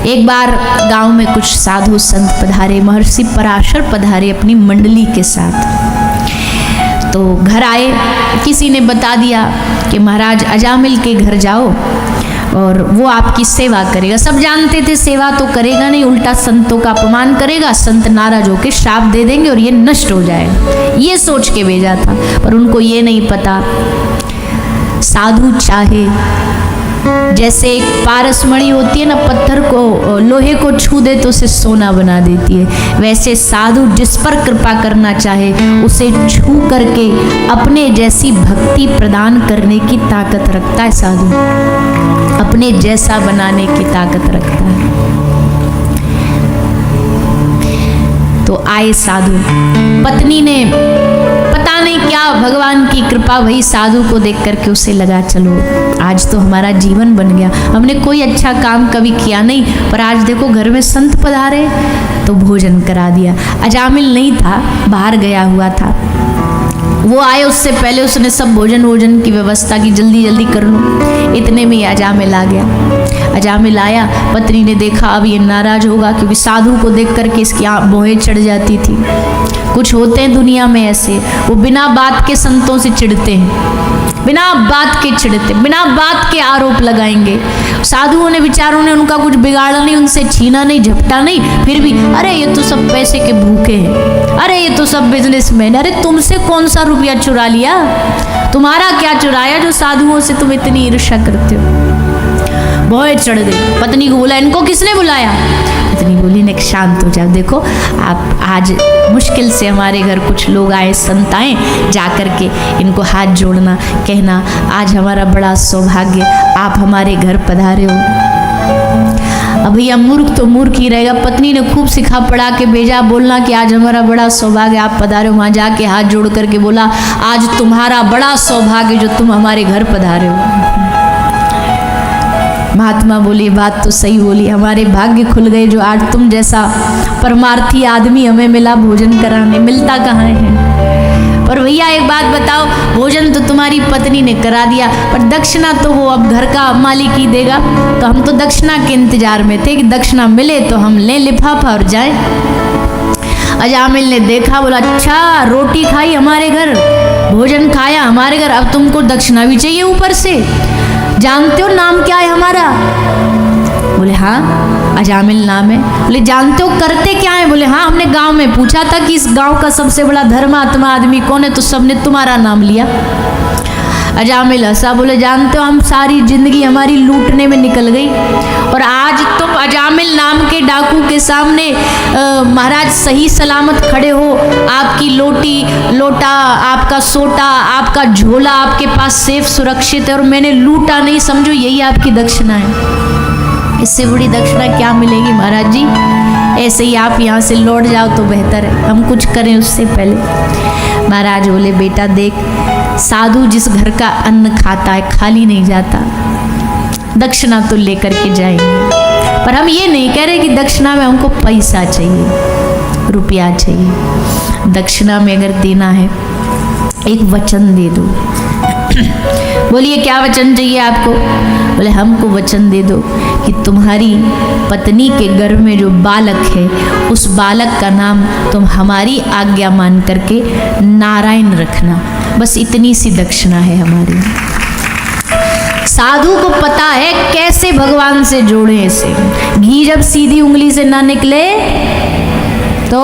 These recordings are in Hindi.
एक बार गांव में कुछ साधु संत पधारे, महर्षि पराशर पधारे अपनी मंडली के साथ। तो घर आए, किसी ने बता दिया कि महाराज अजामिल के घर जाओ और वो आपकी सेवा करेगा। सब जानते थे सेवा तो करेगा नहीं, उल्टा संतों का अपमान करेगा, संत नाराज होकर श्राप दे देंगे और ये नष्ट हो जाएगा, ये सोच के भेजा था। पर उनको ये नहीं पता, साधु चाहे जैसे एक पारसमणि होती है ना, पत्थर को लोहे को छू दे तो उसे सोना बना देती है, वैसे साधु जिस पर कृपा करना चाहे उसे छू करके अपने जैसी भक्ति प्रदान करने की ताकत रखता है। साधु अपने जैसा बनाने की ताकत रखता है। तो आए साधु, पत्नी ने पता नहीं क्या भगवान की कृपा, वही साधु को देख करके उसे लगा चलो आज तो हमारा जीवन बन गया, हमने कोई अच्छा काम कभी किया नहीं, पर आज देखो घर में संत पधारे तो भोजन करा दिया। अजामिल नहीं था, बाहर गया हुआ था, वो आए उससे पहले उसने सब भोजन की व्यवस्था की, जल्दी जल्दी कर लो। इतने में अजामिल आ गया। अजामिल आया, पत्नी ने देखा अब ये नाराज होगा, क्योंकि साधु को देख करके इसकी भौहें चढ़ जाती थी। कुछ होते हैं दुनिया में ऐसे, वो बिना बात के संतों से चिढ़ते हैं, बिना बात के चिढ़ते, बिना बात के आरोप लगाएंगे। साधुओं ने बेचारों ने उनका कुछ बिगाड़ा नहीं, उनसे छीना नहीं, झपटा नहीं, फिर भी अरे ये तो सब पैसे के भूखे हैं, अरे ये तो सब बिजनेसमैन, अरे तुमसे कौन सा रुपया चुरा लिया, तुम्हारा क्या चुराया जो साधुओं से तुम इतनी ईर्ष्या करते हो। बहुत चढ़ गई। पत्नी को बोला इनको किसने बुलाया? पत्नी बोली ने शांत हो जाओ, देखो आप आज मुश्किल से हमारे घर कुछ लोग आए, संत आए, जा कर के इनको हाथ जोड़ना, कहना आज हमारा बड़ा सौभाग्य आप हमारे घर पधारे हो। अब भैया मूर्ख तो मूर्ख ही रहेगा, पत्नी ने खूब सिखा पढ़ा के भेजा, बोलना कि आज हमारा बड़ा सौभाग्य आप पधारे हो। वहाँ जाके हाथ जोड़ करके बोला आज तुम्हारा बड़ा सौभाग्य जो तुम हमारे घर पधारे हो। महात्मा बोली बात तो सही बोली, हमारे भाग्य खुल गए जो आज तुम जैसा परमार्थी आदमी हमें मिला भोजन कराने, मिलता कहाँ है। पर भैया एक बात बताओ, भोजन तो तुम्हारी पत्नी ने करा दिया, पर दक्षिणा तो वो अब घर का मालिक ही देगा, तो हम तो दक्षिणा के इंतजार में थे कि दक्षिणा मिले तो हम लें लिफाफा और जाए। अजामिल ने देखा, बोला अच्छा रोटी खाई हमारे घर, भोजन खाया हमारे घर, अब तुमको दक्षिणा भी चाहिए ऊपर से। जानते हो नाम क्या है हमारा? बोले हाँ अजामिल नाम है। बोले जानते हो करते क्या है? बोले हाँ हमने गांव में पूछा था कि इस गांव का सबसे बड़ा धर्मात्मा आदमी कौन है, तो सबने तुम्हारा नाम लिया। अजामिल हंसा, बोले जानते हो हम सारी जिंदगी हमारी लूटने में निकल गई और आज तुम अजामिल नाम के डाकू के सामने महाराज सही सलामत खड़े हो, आपकी लोटा आपका सोटा आपका झोला आपके पास सेफ सुरक्षित है और मैंने लूटा नहीं, समझो यही आपकी दक्षिणा है। इससे बड़ी दक्षिणा क्या मिलेगी महाराज जी, ऐसे ही आप यहाँ से लौट जाओ तो बेहतर है, हम कुछ करें उससे पहले। महाराज बोले बेटा देख, साधु जिस घर का अन्न खाता है खाली नहीं जाता, दक्षिणा तो लेकर के जाएंगे, पर हम ये नहीं कह रहे कि दक्षिणा में हमको पैसा चाहिए, रुपया चाहिए। दक्षिणा में अगर देना है एक वचन दे दो। बोलिए क्या वचन चाहिए आपको? बोले हमको वचन दे दो कि तुम्हारी पत्नी के गर्भ में जो बालक है उस बालक का नाम तुम हमारी आज्ञा मान करके नारायण रखना, बस इतनी सी दक्षिणा है हमारी। साधु को पता है कैसे भगवान से जोड़े इसे। घी जब सीधी उंगली से ना निकले तो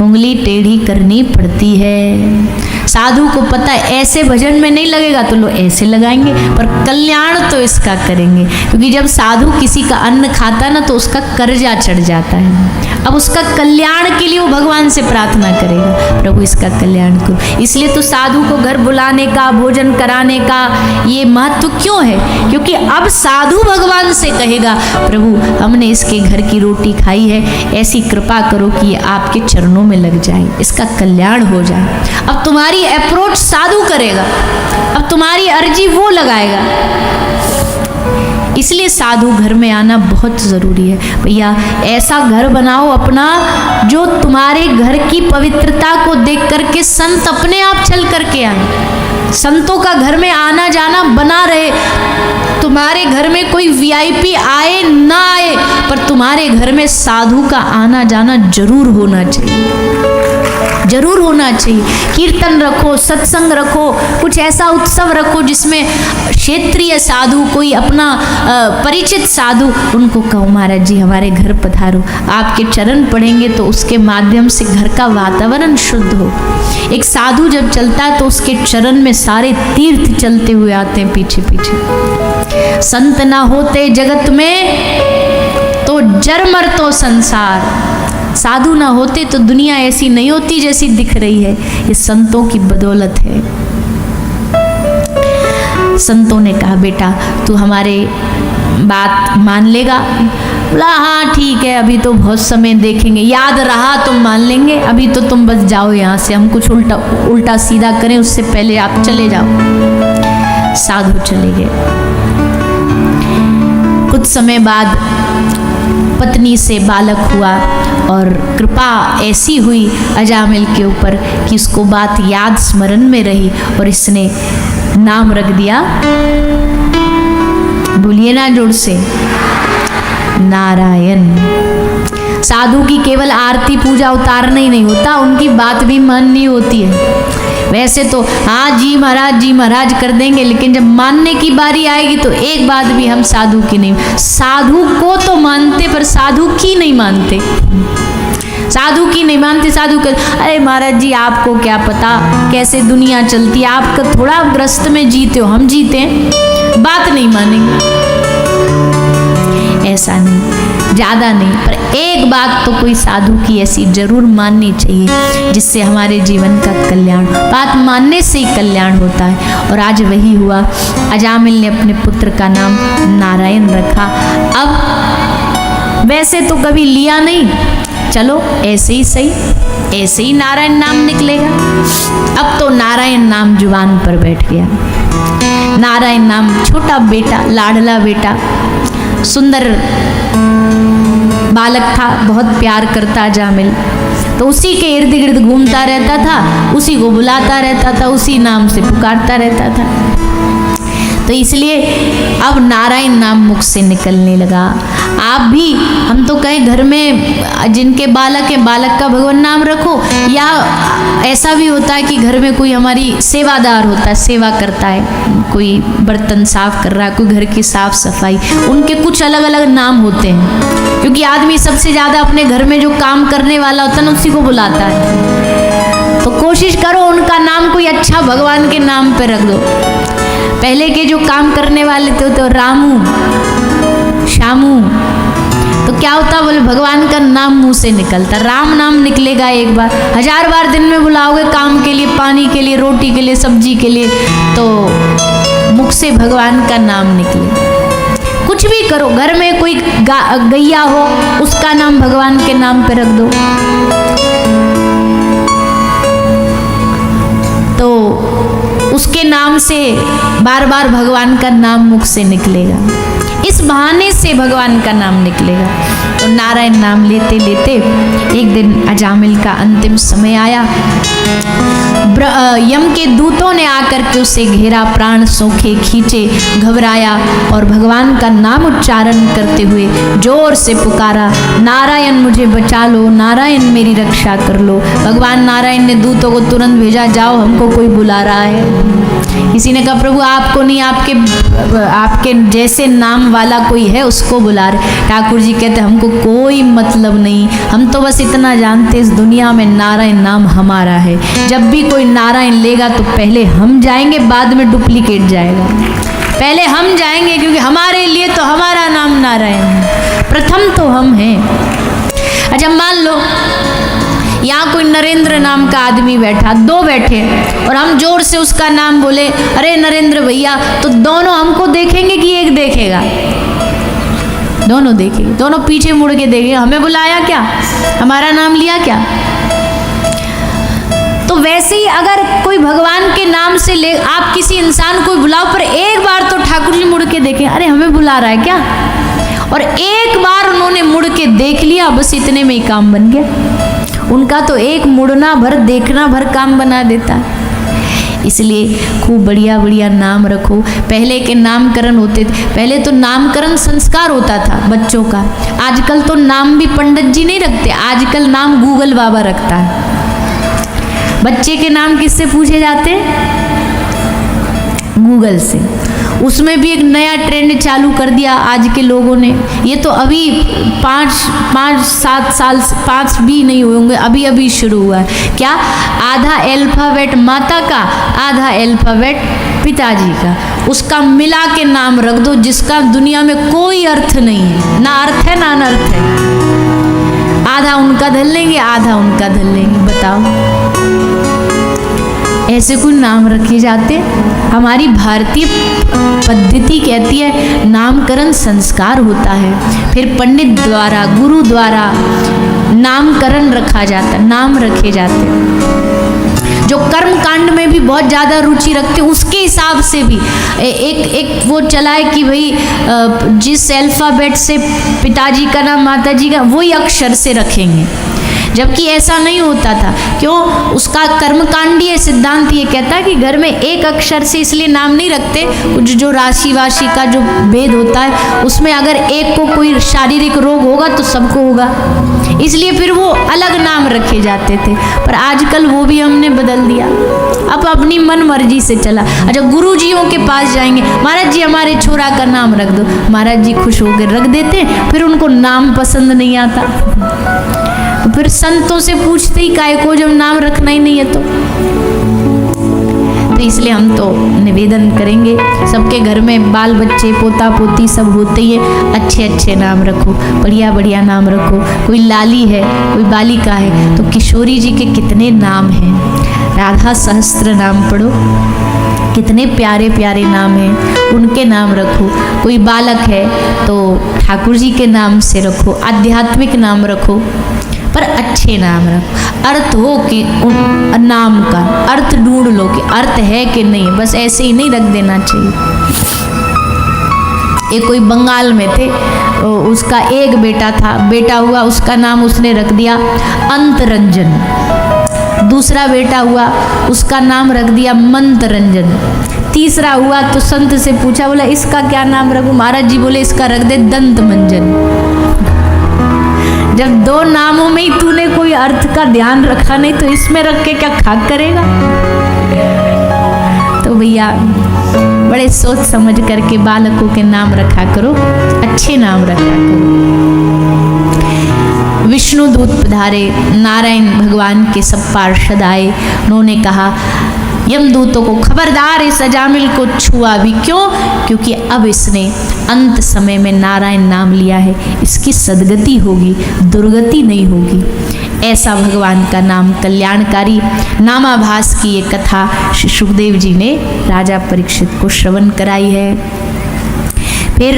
उंगली टेढ़ी करनी पड़ती है। साधु को पता है ऐसे भजन में नहीं लगेगा तो लोग ऐसे लगाएंगे, पर कल्याण तो इसका करेंगे, क्योंकि जब साधु किसी का अन्न खाता ना तो उसका कर्जा चढ़ जाता है। अब उसका कल्याण के लिए वो भगवान से प्रार्थना करेगा, प्रभु इसका कल्याण करो। इसलिए तो साधु को घर बुलाने का, भोजन कराने का ये महत्व क्यों है? क्योंकि अब साधु भगवान से कहेगा प्रभु हमने इसके घर की रोटी खाई है, ऐसी कृपा करो कि ये आपके चरणों में लग जाए, इसका कल्याण हो जाए। अब तुम्हारी अप्रोच साधु करेगा, अब तुम्हारी अर्जी वो लगाएगा। इसलिए साधु घर में आना बहुत ज़रूरी है। भैया ऐसा घर बनाओ अपना जो तुम्हारे घर की पवित्रता को देख करके संत अपने आप चल करके आए। संतों का घर में आना जाना बना रहे। तुम्हारे घर में कोई वीआईपी आए ना आए, पर तुम्हारे घर में साधु का आना जाना जरूर होना चाहिए, जरूर होना चाहिए। कीर्तन रखो, सत्संग रखो, कुछ ऐसा उत्सव रखो जिसमें क्षेत्रीय साधु, कोई अपना परिचित साधु, उनको कहो महाराज जी हमारे घर पधारो, आपके चरण पढ़ेंगे तो उसके माध्यम से घर का वातावरण शुद्ध हो। एक साधु जब चलता है तो उसके चरण में सारे तीर्थ चलते हुए आते हैं पीछे पीछे। संत ना होते जगत में तो जर मर तो संसार, साधु ना होते तो दुनिया ऐसी नहीं होती जैसी दिख रही है। ये संतों की बदौलत है। संतों ने कहा बेटा तू हमारे बात मान लेगा? बोला हाँ ठीक है, अभी तो बहुत समय देखेंगे, याद रहा तो मान लेंगे, अभी तो तुम बस जाओ यहाँ से, हम कुछ उल्टा सीधा करें उससे पहले आप चले जाओ। साधु चले गए। कुछ समय बाद पत्नी से बालक हुआ और कृपा ऐसी हुई अजामिल के ऊपर कि उसको बात याद स्मरण में रही और इसने नाम रख दिया, बोलिए ना जोर से, नारायण। साधु की केवल आरती पूजा उतारना ही नहीं होता, उनकी बात भी माननी होती है। वैसे तो हाँ जी महाराज कर देंगे, लेकिन जब मानने की बारी आएगी तो एक बात भी हम साधु की नहीं, साधु को तो मानते पर साधु की नहीं मानते, साधु की नहीं मानते। साधु कर अरे महाराज जी आपको क्या पता कैसे दुनिया चलती है, आप थोड़ा ग्रस्त में जीते हो, हम जीते हैं, बात नहीं मानेंगे। ऐसा नहीं, ज्यादा नहीं, पर एक बात तो कोई साधु की ऐसी जरूर माननी चाहिए जिससे हमारे जीवन का कल्याण, बात मानने से ही कल्याण होता है। और आज वही हुआ। अजामिल ने अपने पुत्र का नाम नारायण रखा। अब वैसे तो कभी लिया नहीं, चलो ऐसे ही सही, ऐसे ही नारायण नाम निकलेगा। अब तो नारायण नाम जुबान पर बैठ गया। नारायण नाम, छोटा बेटा, लाडला बेटा, सुंदर बालक था, बहुत प्यार करता अजामिल, तो उसी के इर्द गिर्द घूमता रहता था, उसी को बुलाता रहता था, उसी नाम से पुकारता रहता था। तो इसलिए अब नारायण नाम मुख से निकलने लगा। आप भी, हम तो कहें घर में जिनके बालक है, बालक का भगवान नाम रखो, या ऐसा भी होता है कि घर में कोई हमारी सेवादार होता है, सेवा करता है, कोई बर्तन साफ कर रहा है, कोई घर की साफ सफाई, उनके कुछ अलग अलग नाम होते हैं, क्योंकि आदमी सबसे ज़्यादा अपने घर में जो काम करने वाला होता है ना उसी को बुलाता है। तो कोशिश करो उनका नाम कोई अच्छा भगवान के नाम पे रख दो। पहले के जो काम करने वाले थे तो रामू, श्यामू, तो क्या होता, बोले भगवान का नाम मुंह से निकलता, राम नाम निकलेगा एक बार, 1000 बार दिन में बुलाओगे काम के लिए, पानी के लिए, रोटी के लिए, सब्जी के लिए, तो मुख से भगवान का नाम निकले। कुछ भी करो, घर में कोई गैया हो उसका नाम भगवान के नाम पे रख दो, तो उसके नाम से बार बार भगवान का नाम मुख से निकलेगा, इस बहाने से भगवान का नाम निकलेगा। तो नारायण नाम लेते लेते एक दिन अजामिल का अंतिम समय आया। यम के दूतों ने आकर के उसे घेरा, प्राण सोखे खींचे, घबराया और भगवान का नाम उच्चारण करते हुए जोर से पुकारा, नारायण मुझे बचा लो, नारायण मेरी रक्षा कर लो। भगवान नारायण ने दूतों को तुरंत भेजा, जाओ हमको कोई बुला रहा है। किसी ने कहा प्रभु आपको नहीं, आपके जैसे नाम वाला कोई है उसको बुला रहे। ठाकुर जी कहते हमको कोई मतलब नहीं, हम तो बस इतना जानते इस दुनिया में नारायण नाम हमारा है। जब भी कोई नारायण लेगा तो पहले हम जाएंगे, बाद में डुप्लीकेट जाएगा, पहले हम जाएंगे, क्योंकि हमारे लिए तो हमारा नाम नारायण है, प्रथम तो हम हैं। अच्छा मान लो यहाँ कोई नरेंद्र नाम का आदमी बैठा, 2 बैठे और हम जोर से उसका नाम बोले, अरे नरेंद्र भैया, तो दोनों हमको देखेंगे कि एक देखेगा? दोनों देखेंगे, दोनों पीछे मुड़ के देखेंगे, हमें बुलाया क्या, हमारा नाम लिया क्या? तो वैसे ही अगर कोई भगवान के नाम से ले, आप किसी इंसान को बुलाओ पर एक बार तो ठाकुर जी मुड़ के देखें, अरे हमें बुला रहा है क्या? और एक बार उन्होंने मुड़ के देख लिया, बस इतने में ही काम बन गया। उनका तो एक मुड़ना भर, देखना भर काम बना देता है। इसलिए खूब बढ़िया बढ़िया नाम रखो। पहले के नामकरण होते थे, पहले तो नामकरण संस्कार होता था बच्चों का। आजकल तो नाम भी पंडित जी नहीं रखते, आजकल नाम गूगल बाबा रखता है। बच्चे के नाम किससे पूछे जाते हैं? गूगल से। उसमें भी एक नया ट्रेंड चालू कर दिया आज के लोगों ने। ये तो अभी 5-7 साल, 5 भी नहीं हुए होंगे, अभी अभी शुरू हुआ है। क्या? आधा अल्फाबेट माता का, आधा अल्फाबेट पिताजी का, उसका मिला के नाम रख दो, जिसका दुनिया में कोई अर्थ नहीं है, ना अर्थ है ना अनर्थ है। आधा उनका धर लेंगे, आधा उनका धर लेंगे। बताओ, ऐसे कोई नाम रखे जाते? हमारी भारतीय पद्धति कहती है नामकरण संस्कार होता है, फिर पंडित द्वारा, गुरु द्वारा नामकरण रखा जाता, नाम रखे जाते। जो कर्म कांड में भी बहुत ज़्यादा रुचि रखते, उसके हिसाब से भी एक वो चला है कि भाई जिस अल्फाबेट से पिताजी का नाम, माताजी का, वही अक्षर से रखेंगे, जबकि ऐसा नहीं होता था। क्यों? उसका कर्मकांडीय सिद्धांत ये कहता है कि घर में एक अक्षर से इसलिए नाम नहीं रखते, कुछ जो राशि वाशी का जो भेद होता है, उसमें अगर एक को कोई शारीरिक रोग होगा तो सबको होगा, इसलिए फिर वो अलग नाम रखे जाते थे। पर आजकल वो भी हमने बदल दिया, अब अपनी मन मर्जी से चला। अच्छा, गुरुजियों के पास जाएंगे, महाराज जी हमारे छोरा का नाम रख दो, महाराज जी खुश होकर रख देते, फिर उनको नाम पसंद नहीं आता, फिर संतों से पूछते ही काय को, जब नाम रखना ही नहीं है तो इसलिए हम तो निवेदन करेंगे, सबके घर में बाल बच्चे पोता पोती सब होते ही है, अच्छे अच्छे नाम रखो, बढ़िया बढ़िया नाम रखो। कोई लाली है, कोई बालिका है, तो किशोरी जी के कितने नाम हैं, राधा सहस्त्र नाम पढ़ो, कितने प्यारे प्यारे नाम हैं, उनके नाम रखो। कोई बालक है तो ठाकुर जी के नाम से रखो, आध्यात्मिक नाम रखो, पर अच्छे नाम रखो। अर्थ हो कि उन नाम का अर्थ ढूंढ लो कि अर्थ है कि नहीं, बस ऐसे ही नहीं रख देना चाहिए। एक कोई बंगाल में थे, उसका एक बेटा था, बेटा हुआ, उसका नाम उसने रख दिया अंतरंजन। दूसरा बेटा हुआ, उसका नाम रख दिया मंतरंजन। तीसरा हुआ तो संत से पूछा, बोला इसका क्या नाम रखूं? महाराज जी बोले इसका रख दे दंत मंजन। जब 2 नामों में ही तूने कोई अर्थ का ध्यान रखा नहीं, तो इसमें रख के क्या खाक करेगा? तो भैया बड़े सोच समझ करके बालकों के नाम रखा करो, अच्छे नाम रखा करो। विष्णु दूत पधारे, नारायण भगवान के सब पार्षद आए, उन्होंने कहा यमदूतों को, खबरदार इस अजामिल को छुआ भी। क्यों? क्योंकि अब इसने अंत समय में नारायण नाम लिया है, इसकी सदगति होगी, दुर्गति नहीं होगी। ऐसा भगवान का नाम कल्याणकारी नामाभास की ये कथा श्री सुखदेव जी ने राजा परीक्षित को श्रवण कराई है। फिर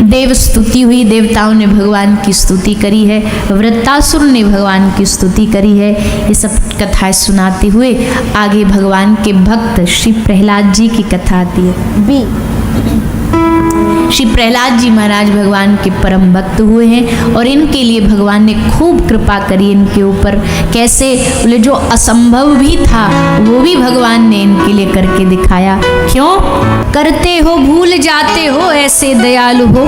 देव स्तुति हुई, देवताओं ने भगवान की स्तुति करी है, वृत्तासुर ने भगवान की स्तुति करी है। ये सब कथाएं सुनाते हुए आगे भगवान के भक्त श्री प्रहलाद जी की कथा आती है। बी श्री प्रहलाद जी महाराज भगवान के परम भक्त हुए हैं और इनके लिए भगवान ने खूब कृपा करी इनके ऊपर। कैसे? बोले जो असंभव भी था वो भी भगवान ने इनके लिए करके दिखाया। क्यों? करते हो भूल जाते हो, ऐसे दयालु हो,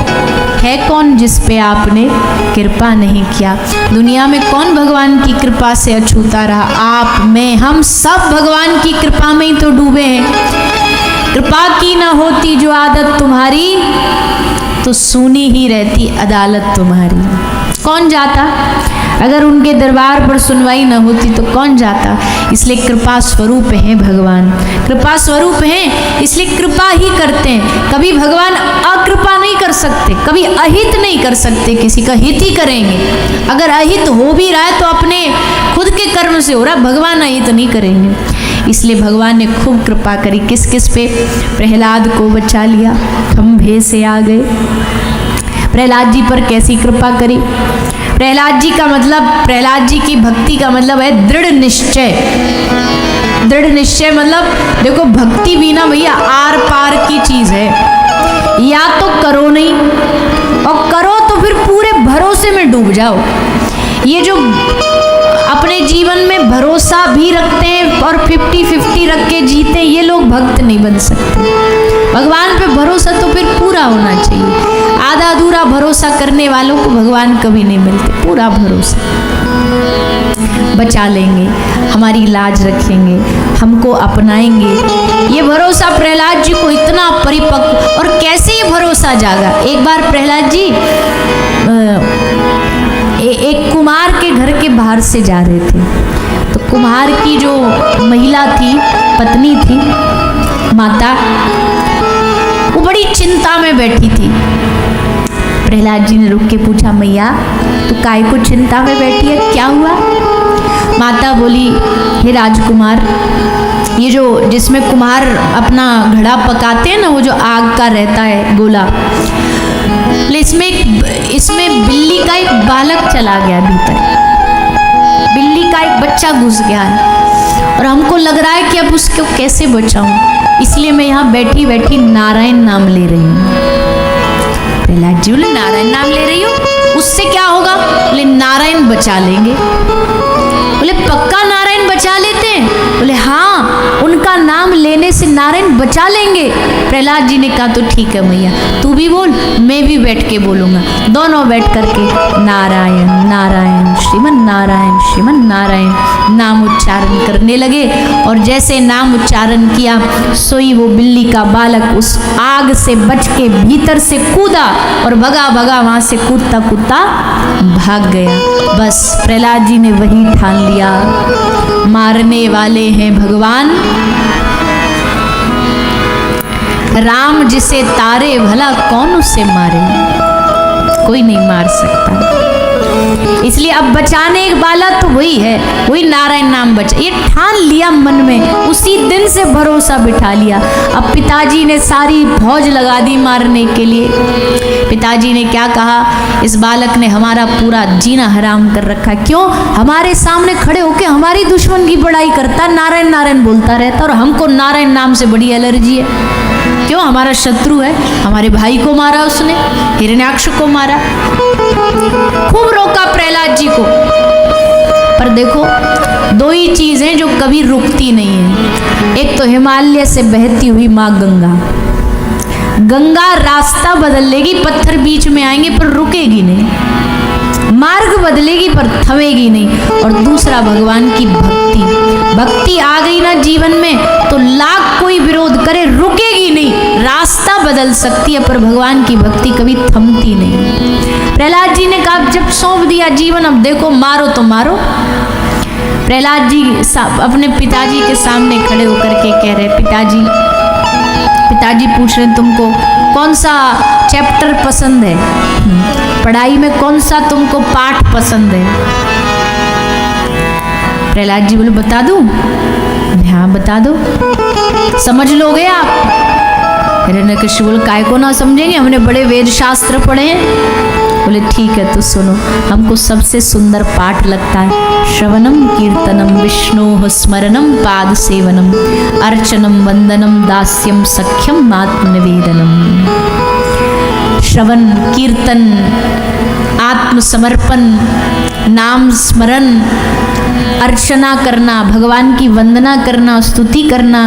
है कौन जिस पे आपने कृपा नहीं किया। दुनिया में कौन भगवान की कृपा से अछूता रहा? आप, मैं, हम सब भगवान की कृपा में ही तो डूबे हैं। कृपा की ना होती जो आदत तुम्हारी, तो सुनी ही रहती अदालत तुम्हारी। कौन जाता? अगर उनके दरबार पर सुनवाई न होती तो कौन जाता? इसलिए कृपा स्वरूप हैं भगवान, कृपा स्वरूप हैं, इसलिए कृपा ही करते हैं। कभी भगवान अकृपा नहीं कर सकते, कभी अहित नहीं कर सकते, किसी का हित ही करेंगे। अगर अहित हो भी रहा है तो अपने खुद के कर्म से हो रहा, भगवान अहित नहीं करेंगे। इसलिए भगवान ने खूब कृपा करी। किस किस पे? प्रहलाद को बचा लिया, खंभे से आ गए। प्रहलाद जी पर कैसी कृपा करी? प्रहलाद जी का मतलब, प्रहलाद जी की भक्ति का मतलब है दृढ़ निश्चय। दृढ़ निश्चय मतलब देखो, भक्ति भी ना भैया आर पार की चीज है। या तो करो नहीं, और करो तो फिर पूरे भरोसे में डूब जाओ। ये जो अपने जीवन में भरोसा भी रखते हैं और 50-50 रख के जीते हैं, ये लोग भक्त नहीं बन सकते। भगवान पे भरोसा तो फिर पूरा होना चाहिए। आधा अधूरा भरोसा करने वालों को भगवान कभी नहीं मिलते। पूरा भरोसा, बचा लेंगे, हमारी लाज रखेंगे, हमको अपनाएंगे। ये भरोसा प्रहलाद जी को इतना परिपक्व, और कैसे ये भरोसा जागा। एक बार प्रहलाद जी एक कुम्हार के घर के बाहर से जा रहे थे, तो कुम्हार की जो महिला थी, पत्नी थी, माता, वो बड़ी चिंता में बैठी थी। प्रहलाद जी ने रुक के पूछा, मैया तू काय को चिंता में बैठी है, क्या हुआ? माता बोली, हे राजकुमार, ये जो जिसमें कुम्हार अपना घड़ा पकाते हैं ना, वो जो आग का रहता है गोला, इसमें बिल्ली का एक बालक चला गया भीतर, बिल्ली का एक बच्चा घुस गया है, और हमको लग रहा है कि अब उसको कैसे बचाऊं, इसलिए मैं यहाँ बैठी बैठी नारायण नाम ले रही हूँ। प्रहलाद जी बोले, नारायण नाम ले रही हो, उससे क्या होगा? बोले, नारायण बचा लेंगे। बोले, पक्का नारायण बचा लेते हैं? बोले, हाँ, उनका नाम लेने से नारायण बचा लेंगे। प्रहलाद जी ने कहा, तो ठीक है मैया, तू भी बोल, मैं भी बैठ के बोलूंगा। दोनों बैठ करके नारायण नारायण श्रीमन नारायण नाम उच्चारण करने लगे, और जैसे नाम उच्चारण किया, सोई वो बिल्ली का बालक उस आग से बच के भीतर से कूदा, और भगा भगा वहां से कूदता कूदता भाग गया। बस प्रहलाद जी ने वही ठान लिया, मारने वाले हैं भगवान, राम जिसे तारे भला कौन उसे मारे, कोई नहीं मार सकता। इसलिए अब बचाने वाला तो वही है, वही नारायण नाम बचा। ये ठान लिया मन में, उसी दिन से भरोसा बिठा लिया। अब पिताजी ने सारी फौज लगा दी मारने के लिए। पिताजी ने क्या कहा, इस बालक ने हमारा पूरा जीना हराम कर रखा। क्यों? हमारे सामने खड़े होके हमारी दुश्मन की बड़ाई करता, नारायण नारायण बोलता रहता, और हमको नारायण नाम से बड़ी एलर्जी है। क्यों? हमारा शत्रु है, हमारे भाई को मारा उसने, हिरण्याक्ष को मारा, खूब रोका प्रहलाद जी को। पर देखो, दो ही चीजें जो कभी रुकती नहीं है। एक तो हिमालय से बहती हुई माँ गंगा, गंगा रास्ता बदल लेगी, पत्थर बीच में आएंगे पर रुकेगी नहीं, मार्ग बदलेगी पर थमेगी नहीं। और दूसरा भगवान की भक्ति, भक्ति आ गई ना जीवन में तो लाख कोई विरोध करे रुकेगी नहीं, रास्ता बदल सकती है, पर भगवान की भक्ति कभी थमती नहीं। प्रहलाद जी ने कहा, जब सौंप दिया जीवन, अब देखो मारो तो मारो। प्रहलाद जी अपने पिताजी के सामने खड़े होकर के कह रहे, पिताजी पूछ रहे तुमको कौन सा चैप्टर पसंद है, पढ़ाई में कौन सा तुमको पाठ पसंद है? प्रहलाद जी बोले, बता दूं? हाँ बता दो, समझ लोगे आप? हिरण्यकशिपु बोले, काय को ना समझेंगे, हमने बड़े वेद शास्त्र पढ़े हैं। बोले, ठीक है तो सुनो, हमको सबसे सुंदर पाठ लगता है श्रवणम कीर्तनम विष्णु स्मरणम पाद सेवनम अर्चनम वंदनम दास्यम सख्यम आत्मनिवेदनम। श्रवण, कीर्तन, आत्मसमर्पण, नाम स्मरण, अर्चना करना, भगवान की वंदना करना, स्तुति करना,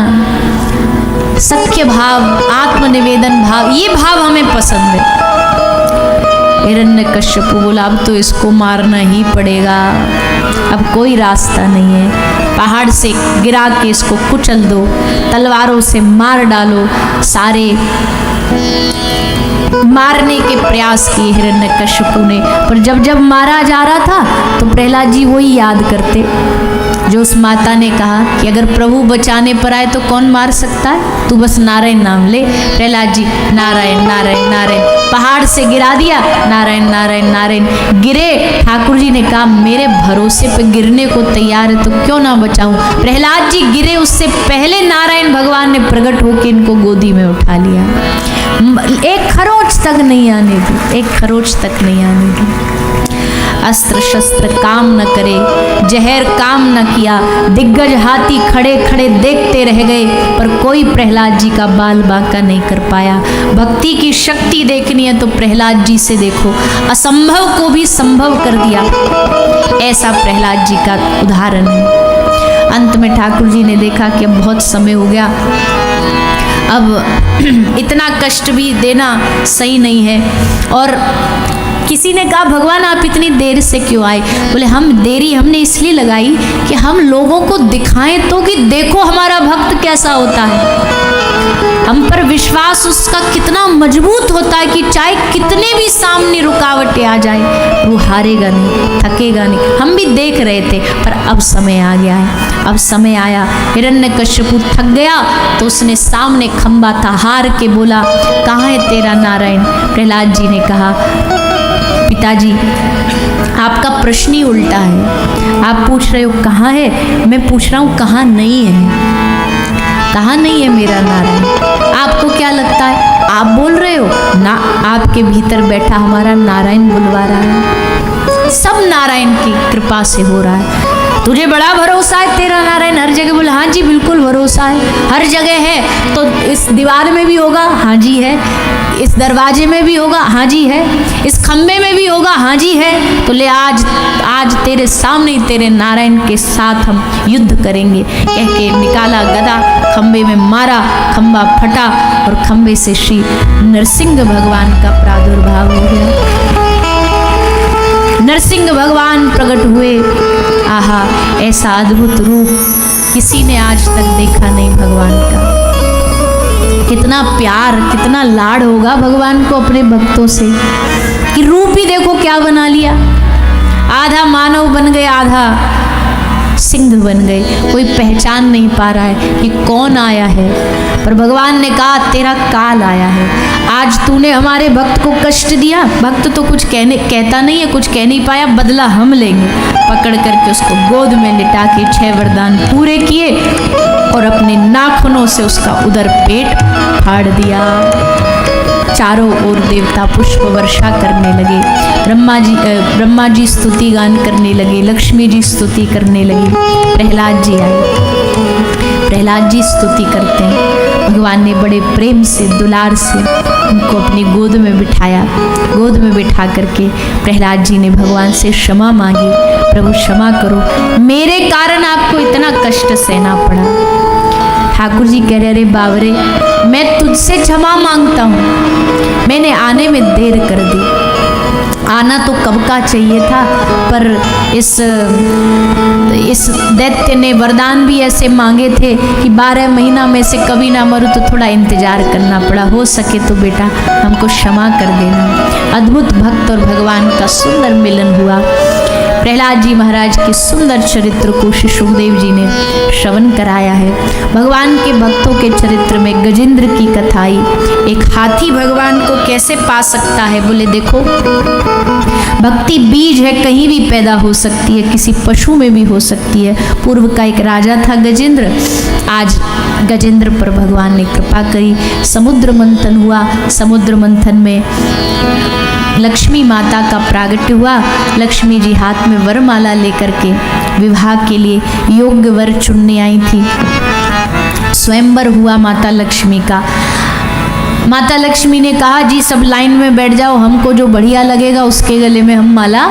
सख्य भाव, आत्मनिवेदन भाव, ये भाव हमें पसंद है। हिरण्यकश्यपु बोला, अब तो इसको मारना ही पड़ेगा, अब कोई रास्ता नहीं है, पहाड़ से गिरा के इसको कुचल दो, तलवारों से मार डालो। सारे मारने के प्रयास किए हिरण्यकश्यपु ने, पर जब जब मारा जा रहा था तो प्रहलाद जी वही याद करते जो उस माता ने कहा कि अगर प्रभु बचाने पर आए तो कौन मार सकता है, तू बस नारायण नाम ले। प्रहलाद जी नारायण नारायण नारायण, पहाड़ से गिरा दिया, नारायण नारायण नारायण, गिरे। ठाकुर जी ने कहा, मेरे भरोसे पे गिरने को तैयार है तो क्यों ना बचाऊं। प्रहलाद जी गिरे, उससे पहले नारायण भगवान ने प्रकट होकर इनको गोदी में उठा लिया। एक खरोच तक नहीं आने दी, एक खरोच तक नहीं आने दी। अस्त्र शस्त्र काम न करे, जहर काम न किया, दिग्गज हाथी खड़े खड़े देखते रह गए, पर कोई प्रहलाद जी का बाल बांका नहीं कर पाया। भक्ति की शक्ति देखनी है तो प्रहलाद जी से देखो, असंभव को भी संभव कर दिया। ऐसा प्रहलाद जी का उदाहरण है। अंत में ठाकुर जी ने देखा कि अब बहुत समय हो गया, अब इतना कष्ट भी देना सही नहीं है। और किसी ने कहा भगवान आप इतनी देर से क्यों आए? बोले हम देरी हमने इसलिए लगाई कि हम लोगों को दिखाएं तो कि देखो हमारा भक्त कैसा होता है, हम पर विश्वास उसका कितना मजबूत होता है कि चाहे कितने भी सामने रुकावटें आ जाए वो हारेगा नहीं, थकेगा नहीं। हम भी देख रहे थे, पर अब समय आ गया है। अब समय आया, हिरण्यकश्यपु थक गया तो उसने सामने खंबा था, हार के बोला कहाँ है तेरा नारायण? प्रहलाद जी ने कहा पिताजी आपका प्रश्न ही उल्टा है, आप पूछ रहे हो कहाँ है, मैं पूछ रहा हूँ कहाँ नहीं है। कहाँ नहीं है मेरा नारायण? आपको क्या लगता है? आप बोल रहे हो ना, आपके भीतर बैठा हमारा नारायण बुलवा रहा है। सब नारायण की कृपा से हो रहा है। तुझे बड़ा भरोसा है तेरा नारायण हर जगह? बोले हाँ जी बिल्कुल भरोसा है, हर जगह है। तो इस दीवार में भी होगा? हाँ जी है। इस दरवाजे में भी होगा? हाँ जी है। इस खम्बे में भी होगा? हाँ जी है। तो ले आज तेरे सामने तेरे नारायण के साथ हम युद्ध करेंगे। कह के निकाला गदा, खम्बे में मारा, खम्बा फटा और खम्बे से श्री नरसिंह भगवान का प्रादुर्भाव हो गया। नरसिंह भगवान प्रकट हुए। आहा, ऐसा अद्भुत रूप किसी ने आज तक देखा नहीं भगवान का। कितना प्यार, कितना लाड होगा भगवान को अपने भक्तों से कि रूप ही देखो क्या बना लिया। आधा मानव बन गए, आधा सिंह बन गए। कोई पहचान नहीं पा रहा है कि कौन आया है, पर भगवान ने कहा तेरा काल आया है। आज तूने हमारे भक्त को कष्ट दिया, भक्त तो कुछ कहता नहीं है, कुछ कह नहीं पाया, बदला हम लेंगे। पकड़ करके उसको गोद में लिटा के 6 वरदान पूरे किए और अपने नाखूनों से उसका उदर पेट फाड़ दिया। चारों ओर देवता पुष्प वर्षा करने लगे, ब्रह्मा जी स्तुति गान करने लगे, लक्ष्मी जी स्तुति करने लगी। प्रहलाद जी आए, प्रहलाद जी स्तुति करते हैं। भगवान ने बड़े प्रेम से दुलार से उनको अपनी गोद में बिठाया। गोद में बिठा करके प्रहलाद जी ने भगवान से क्षमा मांगी, प्रभु क्षमा करो, मेरे कारण आपको इतना कष्ट सहना पड़ा। ठाकुर जी कह रहे अरे बावरे, मैं तुझसे क्षमा मांगता हूँ, मैंने आने में देर कर दी। आना तो कब का चाहिए था, पर इस दैत्य ने वरदान भी ऐसे मांगे थे कि 12 महीना में से कभी ना मरूं, तो थोड़ा इंतजार करना पड़ा। हो सके तो बेटा हमको क्षमा कर देना। अद्भुत भक्त और भगवान का सुंदर मिलन हुआ। प्रहलाद जी महाराज के सुंदर चरित्र को श्री सुखदेव जी ने श्रवण कराया है। भगवान के भक्तों के चरित्र में गजेंद्र की कथा आई। एक हाथी भगवान को कैसे पा सकता है? बोले देखो, भक्ति बीज है, कहीं भी पैदा हो सकती है, किसी पशु में भी हो सकती है। पूर्व का एक राजा था गजेंद्र, आज गजेंद्र पर भगवान ने कृपा करी। समुद्र मंथन हुआ, समुद्र मंथन में लक्ष्मी माता का प्रागट्य हुआ। लक्ष्मी जी हाथ में वरमाला लेकर के विवाह के लिए योग्य वर चुनने आई थी। स्वयंवर हुआ माता लक्ष्मी का। माता लक्ष्मी ने कहा जी सब लाइन में बैठ जाओ, हमको जो बढ़िया लगेगा उसके गले में हम माला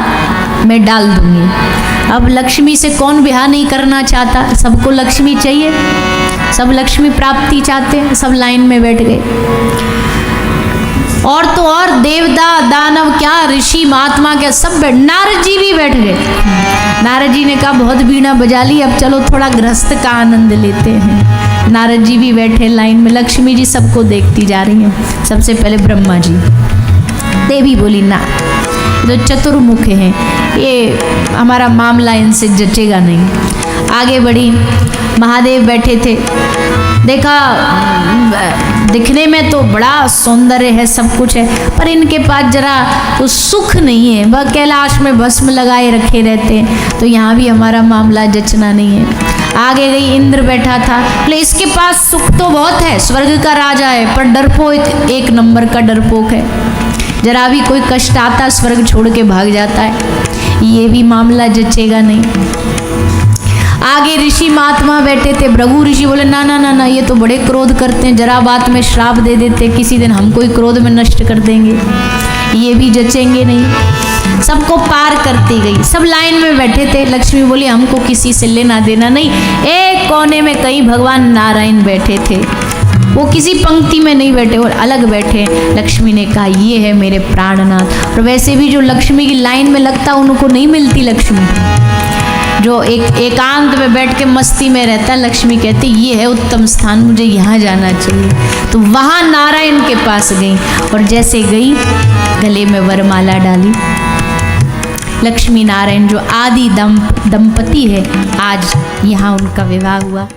मैं डाल दूंगी। अब लक्ष्मी से कौन ब्याह नहीं करना चाहता? सबको लक्ष्मी चाहिए, सब लक्ष्मी प्राप्ति चाहते हैं। सब लाइन में बैठ गए। और तो और देवता दानव क्या, ऋषि महात्मा क्या, सब बैठ, नारद जी भी बैठ गए। नारद जी ने कहा बहुत वीणा बजा ली, अब चलो थोड़ा गृहस्थ का आनंद लेते हैं। नारद जी भी बैठे लाइन में। लक्ष्मी जी सबको देखती जा रही हैं। सबसे पहले ब्रह्मा जी, देवी बोली ना, जो चतुर्मुख हैं, ये हमारा मामला इनसे जचेगा नहीं। आगे बढ़ी, महादेव बैठे थे। देखा दिखने में तो बड़ा सौंदर्य है, सब कुछ है, पर इनके पास जरा तो सुख नहीं है। वह कैलाश में भस्म लगाए रखे रहते हैं, तो यहाँ भी हमारा मामला जचना नहीं है। आगे गई, इंद्र बैठा था। बोले इसके पास सुख तो बहुत है, स्वर्ग का राजा है, पर डरपोक, एक नंबर का डरपोक है। जरा भी कोई कष्ट आता स्वर्ग छोड़ के भाग जाता है। ये भी मामला जचेगा नहीं। आगे ऋषि महात्मा बैठे थे। भृगु ऋषि बोले ना ना ना ना, ये तो बड़े क्रोध करते हैं, जरा बात में श्राप दे देते, किसी दिन हमको ही क्रोध में नष्ट कर देंगे, ये भी जचेंगे नहीं। सबको पार करती गई। सब लाइन में बैठे थे। लक्ष्मी बोली हमको किसी से लेना देना नहीं। एक कोने में कहीं भगवान नारायण बैठे थे, वो किसी पंक्ति में नहीं बैठे और अलग बैठे। लक्ष्मी ने कहा ये है मेरे प्राणनाथ। और वैसे भी जो लक्ष्मी की लाइन में लगता उनको नहीं मिलती लक्ष्मी, जो एकांत में बैठ के मस्ती में रहता, लक्ष्मी कहती ये है उत्तम स्थान, मुझे यहाँ जाना चाहिए। तो वहाँ नारायण के पास गई और जैसे गई गले में वरमाला डाली। लक्ष्मी नारायण जो आदि दंपति है, आज यहाँ उनका विवाह हुआ।